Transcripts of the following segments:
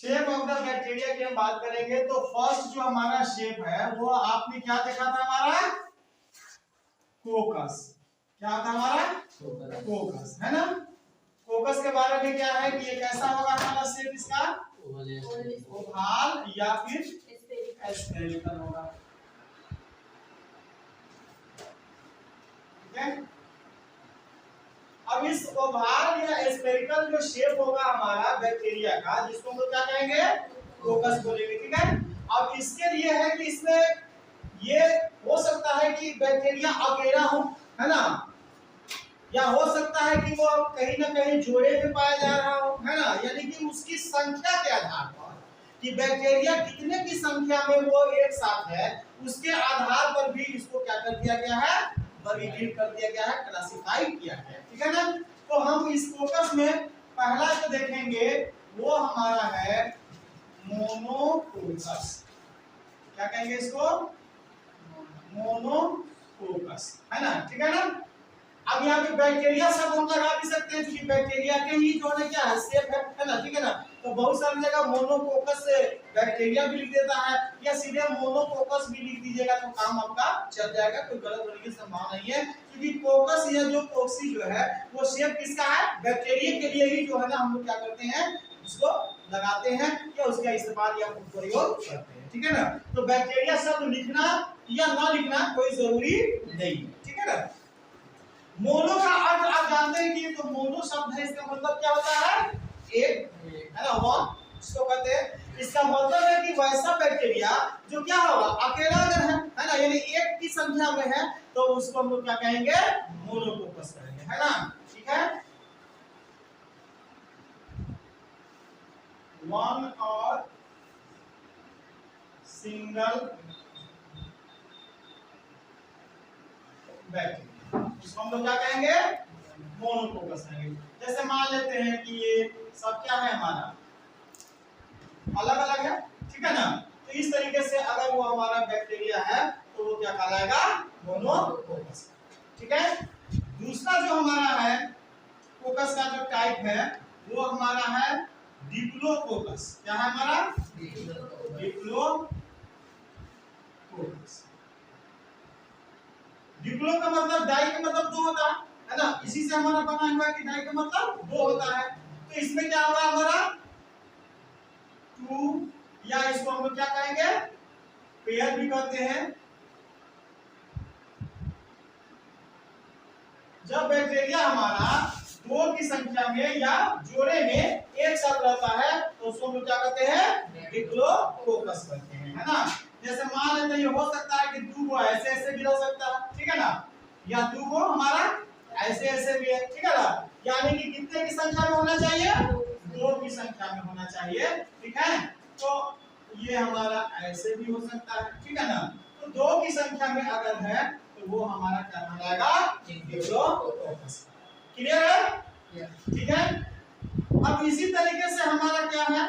Shape of the bacteria की हम बात करेंगे तो फर्स्ट जो हमारा शेप है वो आपने क्या देखा था हमारा कोकस। क्या था हमारा कोकस, है ना। कोकस के बारे में क्या है कि ये कैसा होगा हमारा शेप इसका ओवल या फिर स्फेरिकल होगा। ठीक है। अब इस ओवल या स्फेरिकल जो शेप होगा हमारा बैक्टीरिया का जिसको हम लोग क्या कहेंगे कोकस बोलेंगे। ठीक है। अब इसके लिए है कि इसमें ये हो सकता है कि बैक्टीरिया अकेला हो, है ना, या हो सकता है कि वो कहीं ना कहीं जोड़े में पाया जा रहा हो, है ना, यानी कि उसकी संख्या के आधार पर कि बैक्टीरिया कितने की संख्या में वो एक साथ है उसके आधार पर भी इसको क्या कर दिया गया है वर्गीकृत कर दिया गया है, क्लासिफाई किया गया है। ठीक है ना। तो हम इस फोकस में पहला जो देखेंगे वो हमारा है मोनोकोकस। क्या कहेंगे इसको मोनोकोकस, है ना। ठीक है ना। अब यहाँ पे बैक्टीरिया शब्द हम लगा भी सकते हैं क्योंकि बैक्टीरिया के ही जो है क्या है शेप है ना। ठीक है ना। तो बहुत सारी जगह मोनोकोकस से बैक्टीरिया भी लिख देता है या सीधे मोनोकोकस भी लिख दीजिएगा तो काम आपका चल जाएगा, कोई गलत होने की संभावना नहीं है क्योंकि कोकस या जो कोक्सी जो है वो शेप किसका है बैक्टीरिया के लिए ही जो है ना हम लोग क्या करते हैं उसको लगाते हैं या उसका इस्तेमाल या प्रयोग करते हैं। ठीक है ना। तो बैक्टीरिया शब्द लिखना या ना लिखना कोई जरूरी नहीं है। ठीक है ना। मोनो का अर्थ आप जानते हैं कि ये जो मोनो शब्द है इसका मतलब क्या होता है एक, है ना, वन इसको कहते हैं। इसका मतलब है कि वैसा बैक्टीरिया जो क्या होगा अकेला अगर है ना, यानी एक की संख्या में है तो उसको हम लोग क्या कहेंगे मोनोकोकस कहेंगे, है ना। ठीक है। वन और सिंगल बैक्टीरिया इसको हम लोग क्या कहेंगे मोनोकोकस कहेंगे। जैसे मान लेते हैं कि ये सब क्या है हमारा अलग अलग है, ठीक है ना। तो इस तरीके से अगर वो हमारा बैक्टीरिया है तो वो क्या कहलाएगा मोनोकोकस। ठीक है। दूसरा जो हमारा है कोकस का जो टाइप है वो हमारा है डिप्लोकोकस। क्या है हमारा डिप्लोकोकस। डिप्लो का मतलब डाई का मतलब दो होता है ना, इसी से हमारा बना हुआ है कि डाई का मतलब दो होता है। तो इसमें क्या होगा हमारा टू या इसको हम लोग क्या कहेंगे पेयर भी कहते हैं। जब बैक्टीरिया हमारा दो की संख्या में या जोड़े में एक साथ रहता है तो उसको हम लोग क्या कहते हैं डिप्लोकोकस कहते हैं, है ना। जैसे मान लेते हैं ये हो सकता है कि दो ऐसे ऐसे भी रह सकता है, ठीक है ना, या दो हमारा ऐसे ऐसे भी है, ठीक है ना। यानी कि कितने की संख्या में होना चाहिए दो की संख्या में होना चाहिए। ठीक है। तो ये हमारा ऐसे भी हो सकता है, ठीक है ना। तो दो की संख्या में अगर है तो वो हमारा क्या कहलाएगा डिप्लोकोकस। क्लियर है। ठीक है। अब इसी तरीके से हमारा क्या है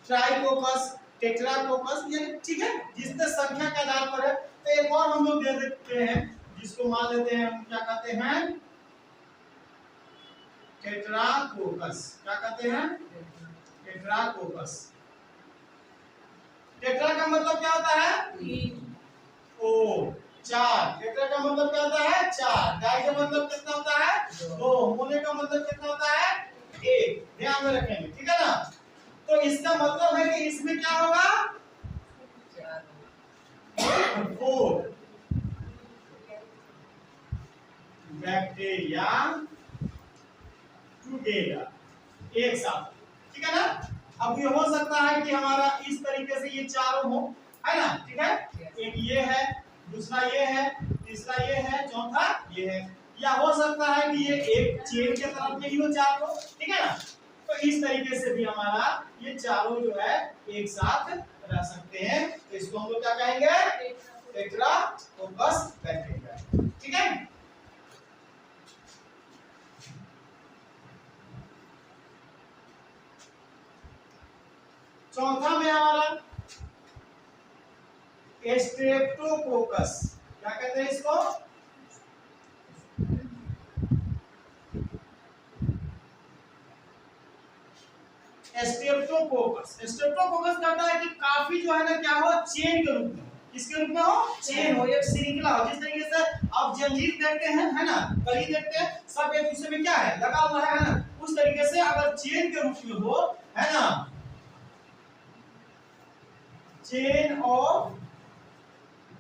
ट्राइकोकस टेट्राकोकस, ये ठीक है जिसने संख्या के आधार पर है। तो एक और हम लोग दे देते हैं जिसको मान लेते हैं हम क्या कहते हैं टेट्राकोकस। क्या कहते हैं टेट्राकोकस। टेट्रा का मतलब क्या होता है ओ चार। टेट्रा का मतलब क्या होता है चार। डाई का मतलब कितना होता है दो। मोनो का मतलब कितना होता है एक। ध्यान में रखेंगे, ठीक है ना। तो इसका मतलब है कि इसमें क्या होगा फोर बैक्टीरिया टुगेदर एक साथ, ठीक है ना। अब ये हो सकता है कि हमारा इस तरीके से ये चारों हो, है ना। ठीक है। एक ये है, दूसरा ये है, तीसरा ये है, चौथा ये है। या हो सकता है कि ये एक चेन के तरफ में ही हो चारों, ठीक है ना। तो इस तरीके से भी हमारा ये चारों जो है एक साथ रह सकते हैं। तो इसको हम लोग क्या कहेंगे टेट्राकोकस बैक्टीरिया, ठीक है। चौथा में हमारा स्ट्रेप्टोकोकस। क्या कहते हैं इसको स्ट्रेप्टोकोकस। स्ट्रेप्टोकोकस कहता है कि काफी जो है ना क्या हो, चेन के रूप में, किसके रूप में हो, चेन हो, एक श्रृंखला हो। जिस तरीके से आप जंजीर देखते हैं, है ना, कली देखते हैं, सब एक दूसरे में क्या है, लगा हुआ है ना, उस तरीके से अगर चेन के रूप में हो, है ना, चेन ऑफ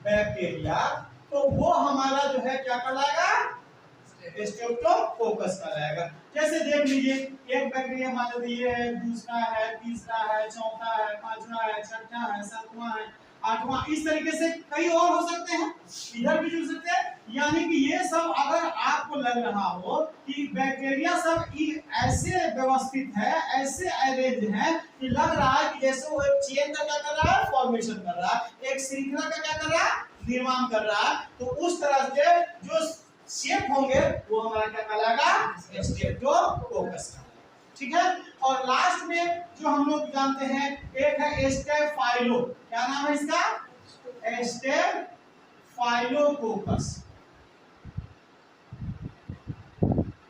बैक्टीरिया, तो वो हमारा जो है क्या कहलाएगा, स्ट्रेप्टोकोकस कहलाएगा। जैसे देख लीजिए, एक बैक्टीरिया मान लीजिए है, दूसरा है, तीसरा है, चौथा है, पांचवा है, छठा है, सातवां है, आठवां, इस तरीके से कई और हो सकते हैं, इधर भी जुड़ सकते हैं। यानी कि ये सब अगर आपको लग रहा हो कि बैक्टीरिया सब ऐसे व्यवस्थित है, ऐसे अरेंज है कि लग रहा है कि जैसे वो एक चेन का क्या कर रहा है, फॉर्मेशन कर रहा है, एक श्रृंखला का क्या कर रहा है, निर्माण कर रहा है, तो उस तरह से जो शेप होंगे वो हमारा क्या कहलाएगा, स्ट्रेप्टोकोकस का। ठीक है। और लास्ट में जो हम लोग जानते हैं, एक है स्टेफाइलो, क्या नाम है इसका, स्टेफाइलोकोकस।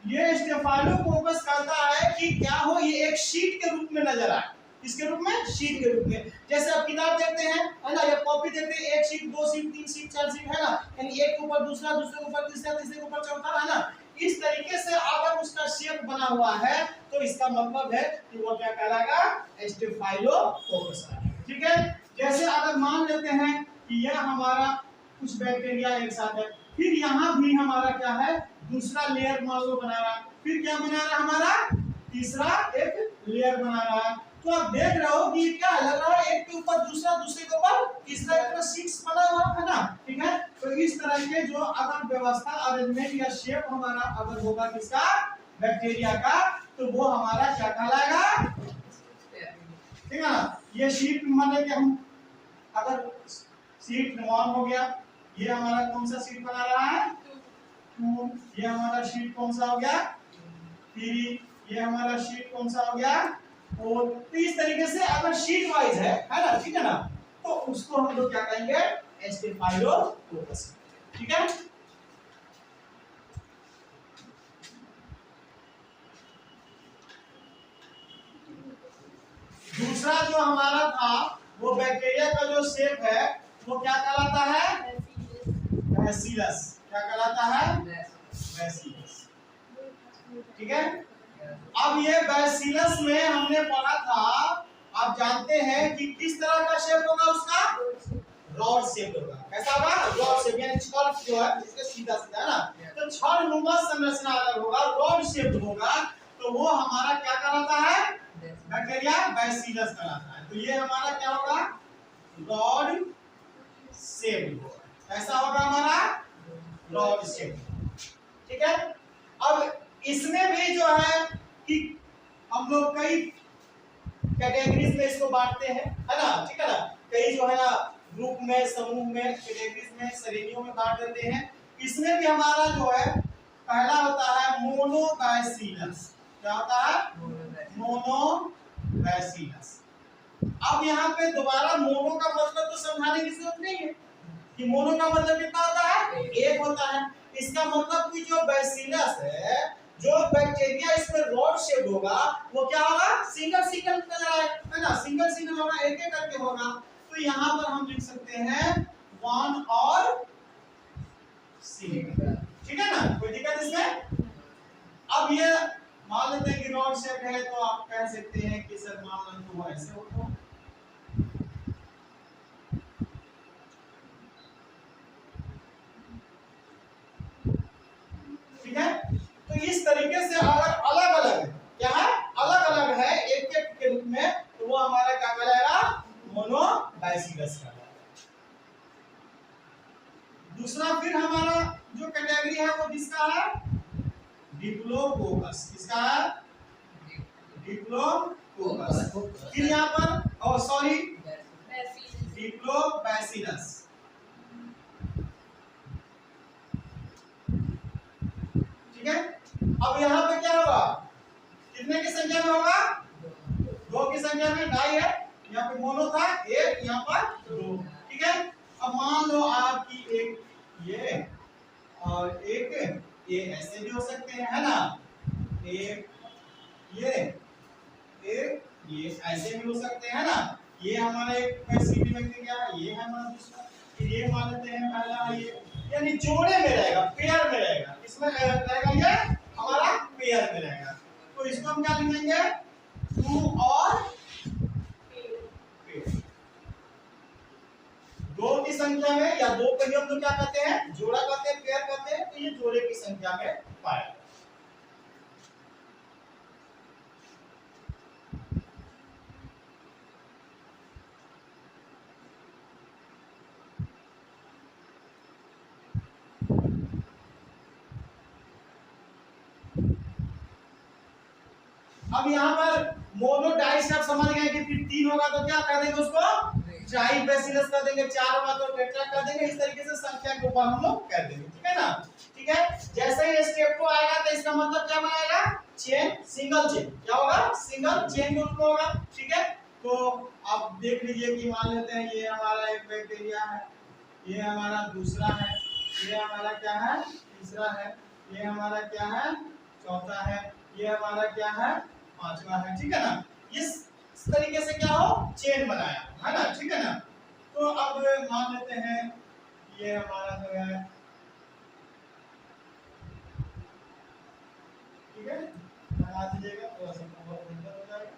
ये स्टेफाइलोकोकस कहता है कि क्या हो, ये एक शीट के रूप में नजर आए, किसके रूप में, शीट के रूप में। जैसे आप किताब देखते हैं, है ना, या कॉपी देखते हैं, एक शीट, दो शीट, तीन शीट, चार शीट, है ना, यानी एक के ऊपर दूसरा, दूसरे के ऊपर तीसरा, तीसरे के ऊपर चौथा, है ना, इस तरीके से अगर उसका शेप बना हुआ है तो इसका मतलब है कि वो क्या कहलाएगा, स्टेफाइलोकोकस। ठीक है। जैसे अगर मान लेते हैं कि यह हमारा कुछ बैक्टीरिया एक साथ है, फिर यहाँ भी हमारा क्या है, दूसरा लेयर मान लो बना रहा है, फिर क्या बना रहा है हमारा, तीसरा एक लेयर बना रहा है। तो आप देख रहे हो कि ये क्या लग रहा है, एक के ऊपर दूसरा, दूसरे के ऊपर तीसरा, एक शीट्स बना हुआ है ना। ठीक है। तो इस तरह के जो अगर व्यवस्था, अरेंजमेंट या शेप हमारा अगर होगा किसका, बैक्टीरिया का, तो वो हमारा क्या कहलाएगा, ठीक है ना। ये शीट माने कि हम अगर शीट 1 हो गया, ये हमारा कौन सा शीट बना रहा है, 2, ये हमारा शीट कौन सा हो गया, 3, ये हमारा शीट कौन सा हो गया, और तो इस तरीके से अगर शीट वाइज है ना, ठीक है ना, तो उसको हम लोग क्या कहेंगे, स्टेफाइलोकोकस। ठीक है। दूसरा जो हमारा था वो बैक्टीरिया का जो शेप है वो क्या कहलाता है, बैसिलस। क्या कहलाता है, बैसिलस। ठीक है। अब ये बैसिलस में हमने पढ़ा था, आप जानते हैं कि किस तरह का शेप होगा उसका, रॉड शेप होगा। कैसा होगा, रॉड शेप, यानी छड़ जो है जिसके सीधा सीधा है ना, तो छड़ संरचना अगर होगा, रॉड शेप होगा, तो वो हमारा क्या कहलाता है, बैक्टीरिया बैसिलस कहलाता है। तो ये हमारा क्या होगा, रॉड शेप। कैसा होगा हमारा, रॉड शेप। ठीक है। अब इसमें भी जो है कि हम लोग कई कैटेगरीज में इसको बांटते हैं, है ना, ठीक है ना, कई जो है ना ग्रुप में, समूह में, कैटेगरीज में, श्रेणियों में बांट देते हैं। इसमें भी हमारा जो है पहला होता है मोनोबैसिलस। क्या होता है, मोनोबैसिलस। अब यहाँ पे दोबारा मोनो का मतलब तो समझाने की जरूरत नहीं है कि मोनो का मतलब कितना होता है, एक होता है। इसका मतलब कि जो बैसिलस है, जो बैक्टीरिया इसमें रॉड शेप होगा, वो क्या होगा, सिंगल सिंगल है ना, सिंगल सिंगल होगा, एक एक करके होगा। तो यहाँ पर हम लिख सकते हैं 1 और सिंगल। ठीक है ना, कोई दिक्कत इसमें। अब ये मान लेते हैं कि रॉड शेप है, तो आप कह सकते हैं कि सर मान लो तो ऐसे होगा। ठीक है। तो इस तरीके से अगर अलग अलग है, क्या है, अलग अलग है एक एक के रूप में, तो वो हमारा क्या कहलाएगा, मोनोबैसिलस कहलाएगा। दूसरा फिर हमारा जो कैटेगरी है वो किसका है, डिप्लोकोकस। किसका है, डिप्लोकोकस। फिर यहाँ पर सॉरी डिप्लोबैसिलस। ठीक है। अब यहाँ पे क्या होगा, कितने की संख्या में होगा, 2 की संख्या में, डाई है, यहाँ पे मोनो था 1, यहाँ पर 2। ठीक है। अब मान लो आपकी एक ये और एक ये, ऐसे भी हो सकते हैं, है ना, एक ये, एक ये ऐसे भी हो सकते हैं ना, ये हमारा एक सीधी बैक्टीरिया है, ये है हमारा दूसरा, फिर ये मान लेते हैं पहला, ये यानी जोड़े में रहेगा, पेयर में रहेगा, इसमें रहेगा ये हमारा पेयर में रहेगा। तो इसको हम क्या लिखेंगे, टू और पेयर। दो की संख्या में या दो को हम लोग क्या कहते हैं, जोड़ा कहते हैं, पेयर कहते हैं। तो ये जोड़े की संख्या में पाया। अब यहाँ पर मोनो डाइस आप समझ गए कि फिर 3 होगा तो क्या कर देंगे उसको ट्राई बेसिलस कर देंगे, 4 होगा तो टेट्रा कर देंगे। इस तरीके से संख्या के ऊपर हम लोग कर देंगे, ठीक है ना। ठीक है, जैसे ही स्टेप 2 आएगा तो इसका मतलब क्या बनाएगा, चेन, सिंगल चेन। क्या होगा, सिंगल चेन के रूप में होगा। ठीक है, तो आप देख लीजिए कि मान लेते हैं ये हमारा एक बैक्टीरिया है, ये हमारा दूसरा है, ये हमारा क्या है, तीसरा है, ये हमारा क्या है, चौथा है, ये हमारा क्या है, पांचवा है। ठीक है ना, इस तरीके से क्या हो, चेन बनाया है ना। ठीक है ना, तो अब मान लेते हैं ये हमारा जो है, ठीक है, बना दीजिएगा, थोड़ा सा बहुत बेहतर हो जाएगा।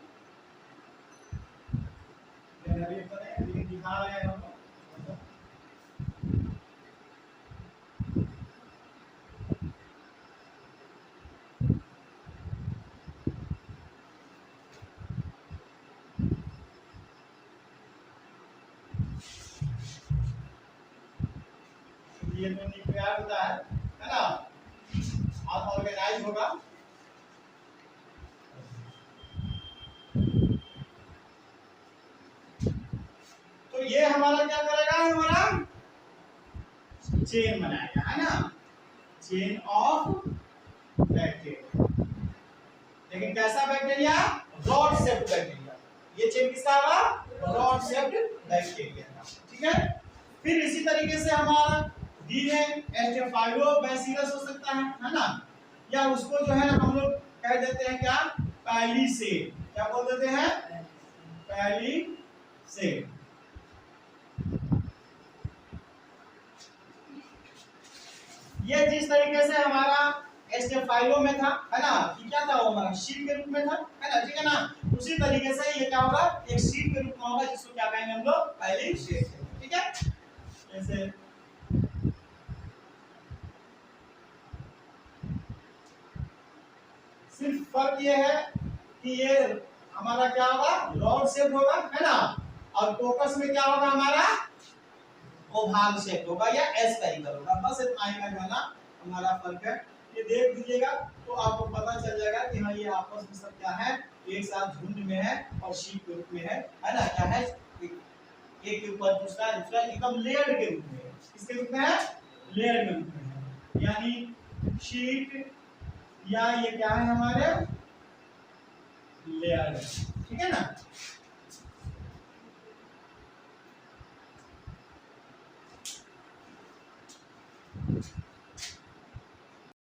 अभी करें, लेकिन दिखा रहे हैं हम लोग। ये तो न्यूक्लियर होता है ना, और ऑर्गेनाइज होगा। तो ये हमारा क्या करेगा, हमारा चेन बनाएगा, है ना, चेन ऑफ बैक्टीरिया। लेकिन कैसा बैक्टीरिया, रॉड शेप्ड बैक्टीरिया। ये चेन किसका होगा, रॉड शेप्ड बैक्टीरिया का। ठीक है, फिर इसी तरीके से हमारा धीरे स्टेफाइलोबैसिलस हो सकता है ना, या उसको जो है ना हम लोग कह देते हैं क्या, पैलिसेड। क्या बोल देते हैं, पैलिसेड। ये जिस तरीके से हमारा स्टेफाइलो में था, है ना, कि क्या था, वो हमारा शीट के रूप में था, है ना। ठीक है ना, उसी तरीके से ये क्या होगा, एक शीट के रूप में होगा, जिसको क्या कहेंगे हम लोग, पैलिसेड। ठीक है, जैसे सिर्फ फर्क ये है कि ये हमारा क्या होगा, रॉड शेप होगा, है ना, और कोकस में क्या होगा, हमारा ओवल शेप होगा या एस्फेरिकल होगा। बस इतना ही में है ना हमारा फर्क है। ये देख लीजिएगा तो आपको पता चल जाएगा कि हाँ ये आपस में सब क्या है, एक साथ झुंड में है और शीट के रूप में है ना। क्या है, एक के ऊपर दूसरा दूसरा एकदम लेयर के रूप में है। किसके रूप में है, लेयर के रूप में है, यानी शीट या ये क्या है, हमारे लेयर। ठीक है ना।